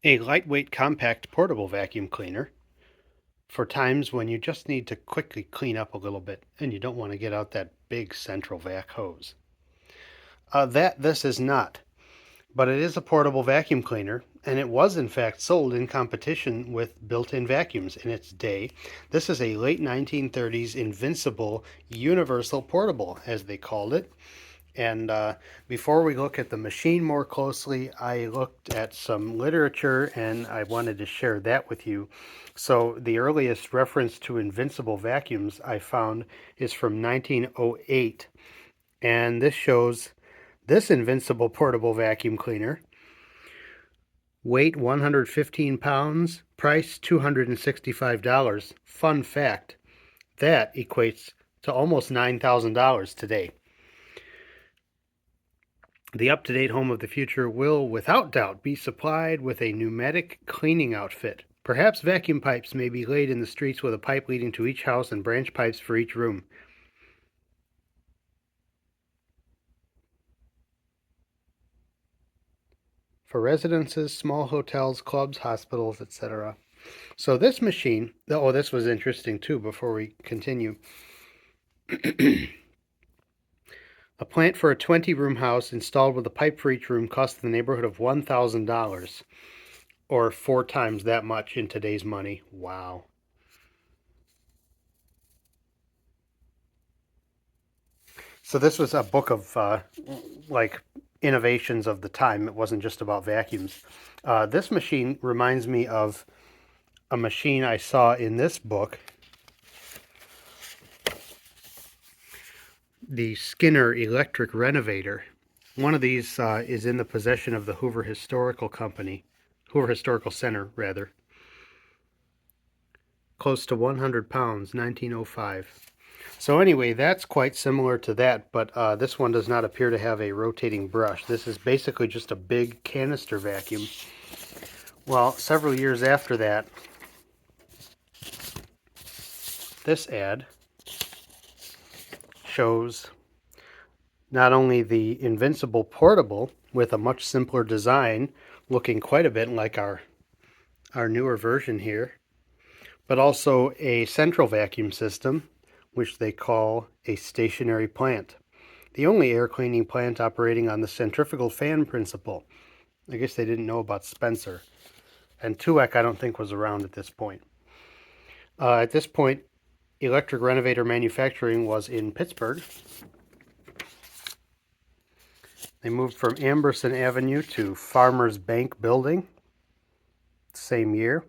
A lightweight, compact, portable vacuum cleaner for times when you just need to quickly clean up a little bit and you don't want to get out that big central vac hose. This is not, but it is a portable vacuum cleaner, and it was in fact sold in competition with built-in vacuums in its day. This is a late 1930s Invincible Universal Portable, as they called it. And before we look at the machine more closely, I looked at some literature and I wanted to share that with you. So, the earliest reference to invincible vacuums I found is from 1908. And this shows this invincible portable vacuum cleaner. Weight 115 pounds, price $265. Fun fact that equates to almost $9,000 today. The up-to-date home of the future will, without doubt, be supplied with a pneumatic cleaning outfit. Perhaps vacuum pipes may be laid in the streets with a pipe leading to each house and branch pipes for each room. For residences, small hotels, clubs, hospitals, etc. So this machine, oh, this was interesting too before we continue. A plant for a 20-room house installed with a pipe for each room cost in the neighborhood of $1,000, or 4 times that much in today's money. Wow. So this was a book of like innovations of the time. It wasn't just about vacuums. This machine reminds me of a machine I saw in this book, the Skinner Electric Renovator. One of these is in the possession of the Hoover Historical Center, rather. Close to 100 pounds, 1905. So anyway, that's quite similar to that, but this one does not appear to have a rotating brush. This is basically just a big canister vacuum. Well, several years after that, this ad shows not only the Invincible Portable with a much simpler design, looking quite a bit like our newer version here, but also a central vacuum system, which they call a stationary plant. The only air cleaning plant operating on the centrifugal fan principle. I guess they didn't know about Spencer. And Tuek, I don't think, was around at this point. At this point, Electric Renovator Manufacturing was in Pittsburgh. They moved from Amberson Avenue to Farmers Bank Building, same year.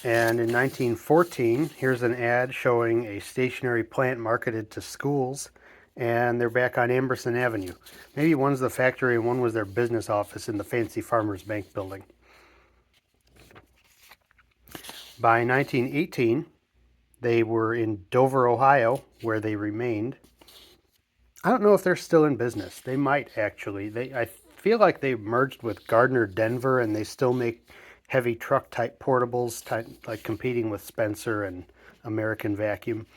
And in 1914, here's an ad showing a stationary plant marketed to schools, and they're back on Amberson Avenue. Maybe one's the factory and one was their business office in the fancy Farmers Bank Building. By 1918, they were in Dover, Ohio, where they remained. I don't know if they're still in business. They might actually. I feel like they merged with Gardner Denver, and they still make heavy truck type portables, like competing with Spencer and American Vacuum.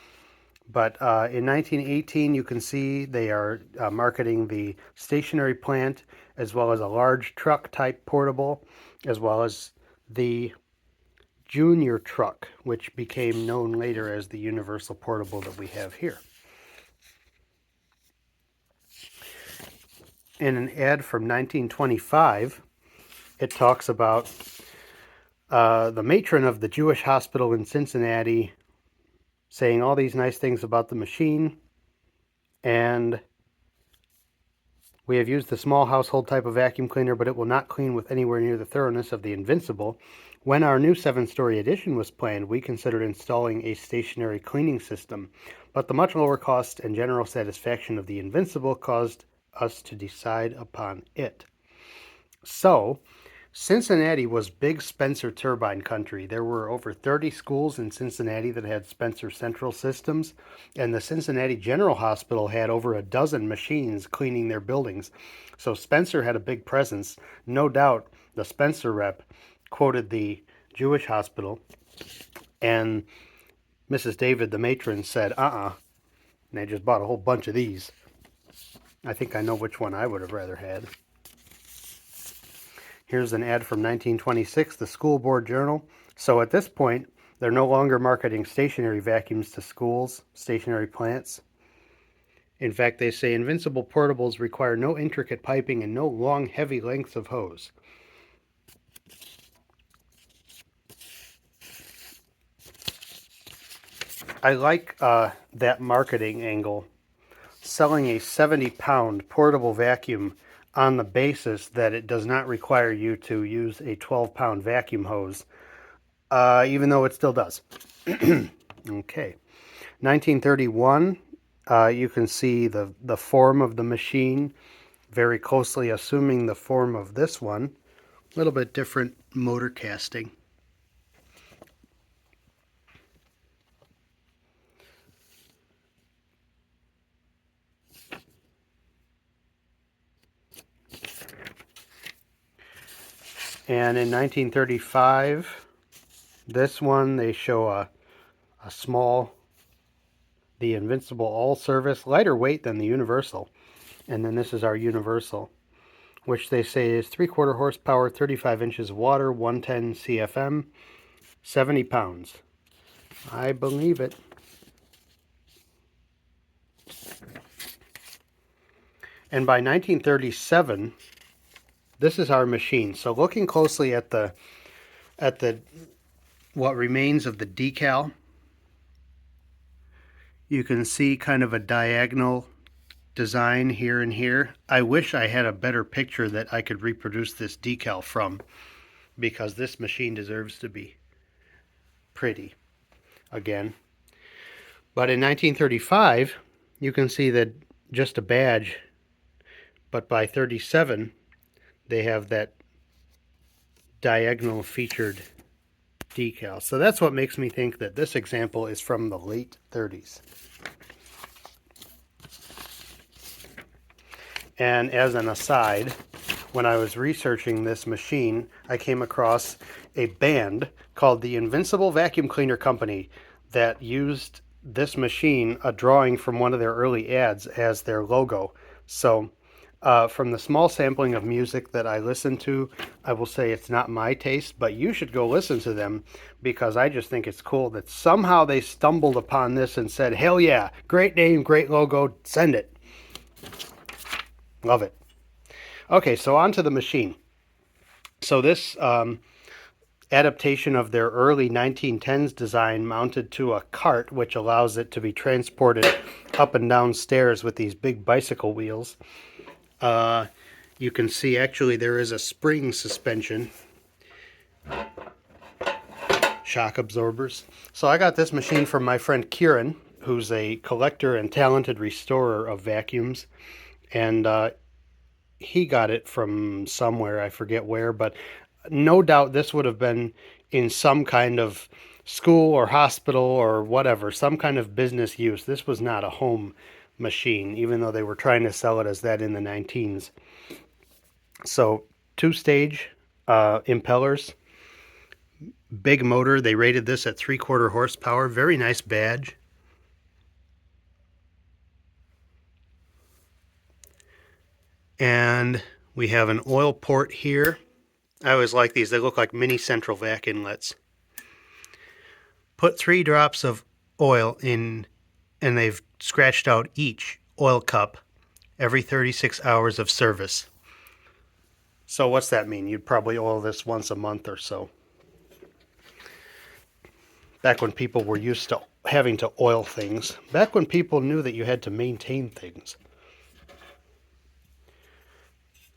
But in 1918, you can see they are marketing the stationary plant as well as a large truck type portable, as well as the junior truck, which became known later as the universal portable that we have here. In an ad from 1925, it talks about the matron of the Jewish hospital in Cincinnati saying all these nice things about the machine, and we have used the small household type of vacuum cleaner, but it will not clean with anywhere near the thoroughness of the Invincible. When our new 7-story addition was planned, we considered installing a stationary cleaning system, but the much lower cost and general satisfaction of the Invincible caused us to decide upon it. So, Cincinnati was big Spencer turbine country. There were over 30 schools in Cincinnati that had Spencer central systems, and the Cincinnati General Hospital had over a dozen machines cleaning their buildings. So Spencer had a big presence. No doubt the Spencer rep quoted the Jewish hospital, and Mrs. David, the matron, said, and they just bought a whole bunch of these. I think I know which one I would have rather had. Here's an ad from 1926, the School Board Journal. So at this point, they're no longer marketing stationary vacuums to schools, stationary plants. In fact, they say Invincible portables require no intricate piping and no long, heavy lengths of hose. I like that marketing angle, selling a 70-pound portable vacuum on the basis that it does not require you to use a 12-pound vacuum hose, even though it still does. Okay. 1931, you can see the form of the machine, very closely assuming the form of this one. A little bit different motor casting. And in 1935, this one, they show a small, the Invincible all-service, lighter weight than the Universal. And then this is our Universal, which they say is 3/4 horsepower, 35 inches of water, 110 CFM, 70 pounds. I believe it. And by 1937, this is our machine. So looking closely at the what remains of the decal, you can see kind of a diagonal design here and here. I wish I had a better picture that I could reproduce this decal from, because this machine deserves to be pretty again. But in 1935, you can see that just a badge, but by 37, they have that diagonal featured decal. So that's what makes me think that this example is from the late 30s. And as an aside, when I was researching this machine, I came across a band called the Invincible Vacuum Cleaner Company that used this machine, a drawing from one of their early ads, as their logo. So from the small sampling of music that I listened to, I will say it's not my taste, but you should go listen to them, because I just think it's cool that somehow they stumbled upon this and said, hell yeah, great name, great logo, send it. Love it. Okay, so on to the machine. So this adaptation of their early 1910s design mounted to a cart, which allows it to be transported up and down stairs with these big bicycle wheels. You can see actually there is a spring suspension, shock absorbers. So I got this machine from my friend Kieran, who's a collector and talented restorer of vacuums, and he got it from somewhere, I forget where, but no doubt this would have been in some kind of school or hospital or whatever, some kind of business use. This was not a home machine, even though they were trying to sell it as that in the 19s. So 2-stage impellers, big motor. They rated this at 3/4 horsepower. Very nice badge. And we have an oil port here. I always like these. They look like mini central vac inlets. Put 3 drops of oil in, and they've scratched out each oil cup every 36 hours of service. So what's that mean? You'd probably oil this once a month or so. Back when people were used to having to oil things. Back when people knew that you had to maintain things.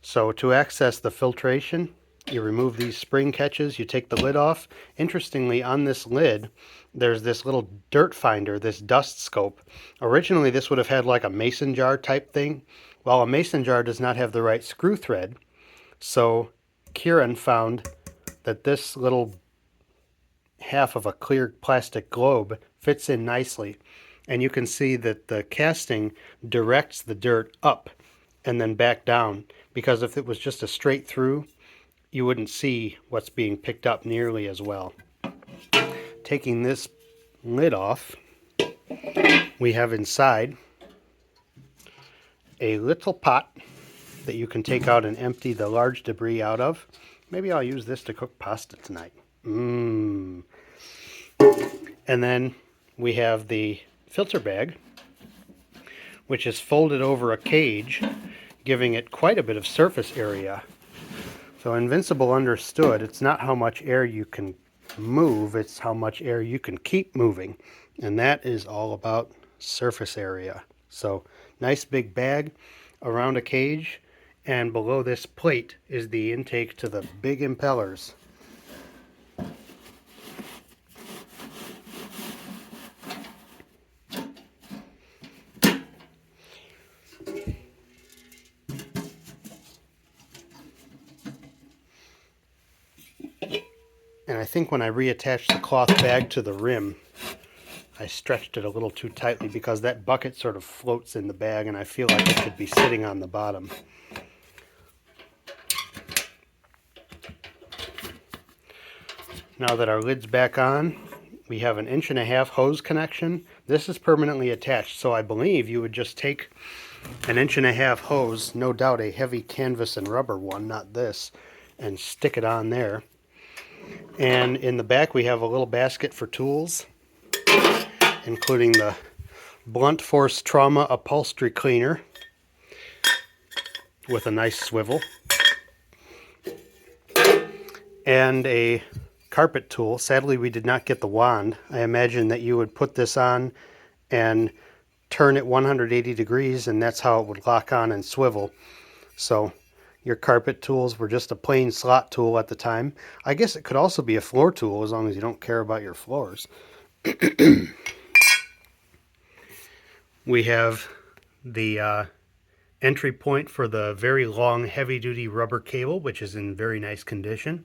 So to access the filtration, you remove these spring catches, you take the lid off. Interestingly, on this lid, there's this little dirt finder, this dust scope. Originally, this would have had like a mason jar type thing. Well, a mason jar does not have the right screw thread. So Kieran found that this little half of a clear plastic globe fits in nicely. And you can see that the casting directs the dirt up and then back down, because if it was just a straight through, you wouldn't see what's being picked up nearly as well. Taking this lid off, we have inside a little pot that you can take out and empty the large debris out of. Maybe I'll use this to cook pasta tonight. Mmm. And then we have the filter bag, which is folded over a cage, giving it quite a bit of surface area. So Invincible understood it's not how much air you can move, it's how much air you can keep moving. And that is all about surface area. So nice big bag around a cage, and below this plate is the intake to the big impellers. And I think when I reattached the cloth bag to the rim, I stretched it a little too tightly because that bucket sort of floats in the bag and I feel like it should be sitting on the bottom. Now that our lid's back on, we have an 1.5-inch hose connection. This is permanently attached, so I believe you would just take an 1.5-inch hose, no doubt a heavy canvas and rubber one, not this, and stick it on there. And in the back we have a little basket for tools, including the blunt force trauma upholstery cleaner with a nice swivel, and a carpet tool. Sadly, we did not get the wand. I imagine that you would put this on and turn it 180 degrees, and that's how it would lock on and swivel. So your carpet tools were just a plain slot tool at the time. I guess it could also be a floor tool as long as you don't care about your floors. We have the entry point for the very long heavy-duty rubber cable, which is in very nice condition.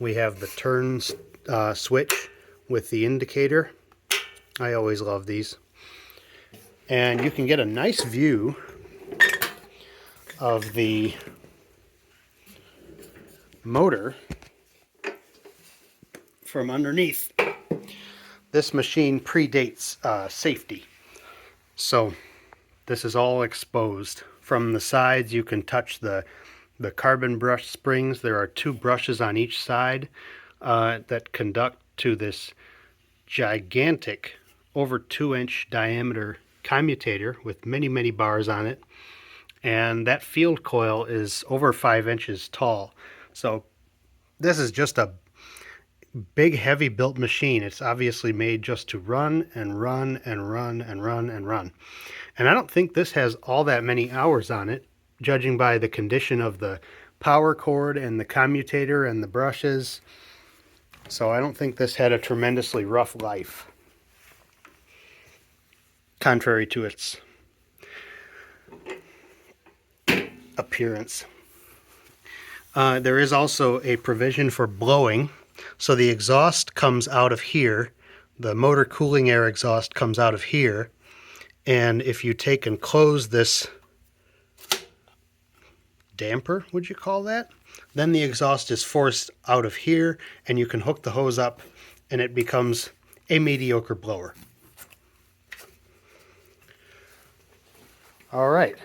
We have the turn switch with the indicator. I always love these. And you can get a nice view of the motor from underneath. This machine predates safety. So this is all exposed. From the sides you can touch the carbon brush springs. There are 2 brushes on each side that conduct to this gigantic, over 2-inch diameter commutator with many, many bars on it. And that field coil is over 5 inches tall. So this is just a big, heavy built machine. It's obviously made just to run and run and run and run and run. And I don't think this has all that many hours on it, judging by the condition of the power cord and the commutator and the brushes. So I don't think this had a tremendously rough life, contrary to its appearance. There is also a provision for blowing. So the exhaust comes out of here. The motor cooling air exhaust comes out of here. And if you take and close this damper, would you call that? Then the exhaust is forced out of here, and you can hook the hose up, and it becomes a mediocre blower. All right.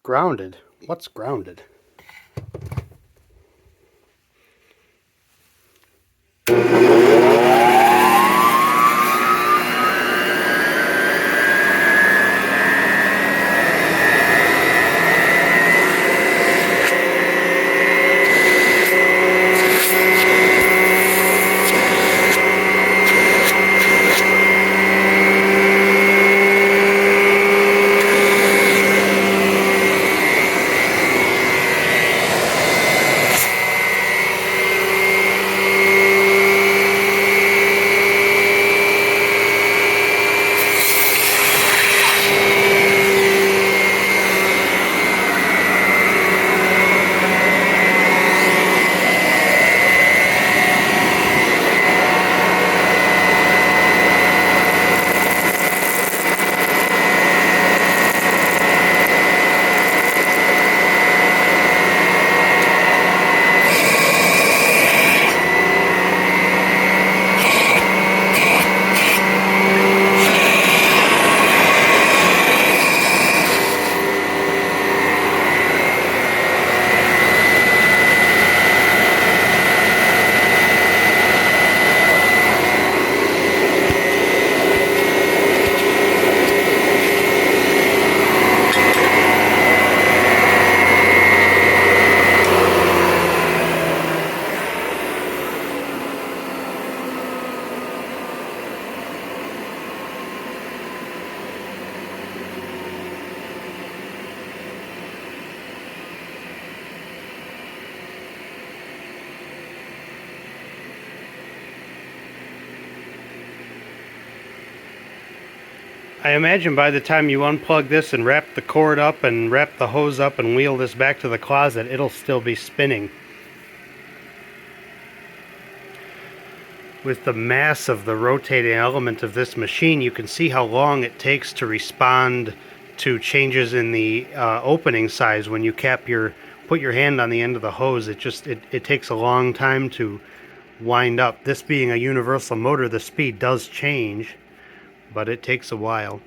Grounded. What's grounded? I imagine by the time you unplug this and wrap the cord up and wrap the hose up and wheel this back to the closet, it'll still be spinning. With the mass of the rotating element of this machine, you can see how long it takes to respond to changes in the opening size when you put your hand on the end of the hose. It takes a long time to wind up. This being a universal motor, the speed does change, but it takes a while.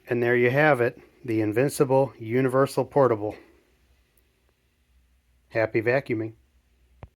And there you have it, the Invincible Universal Portable. Happy vacuuming.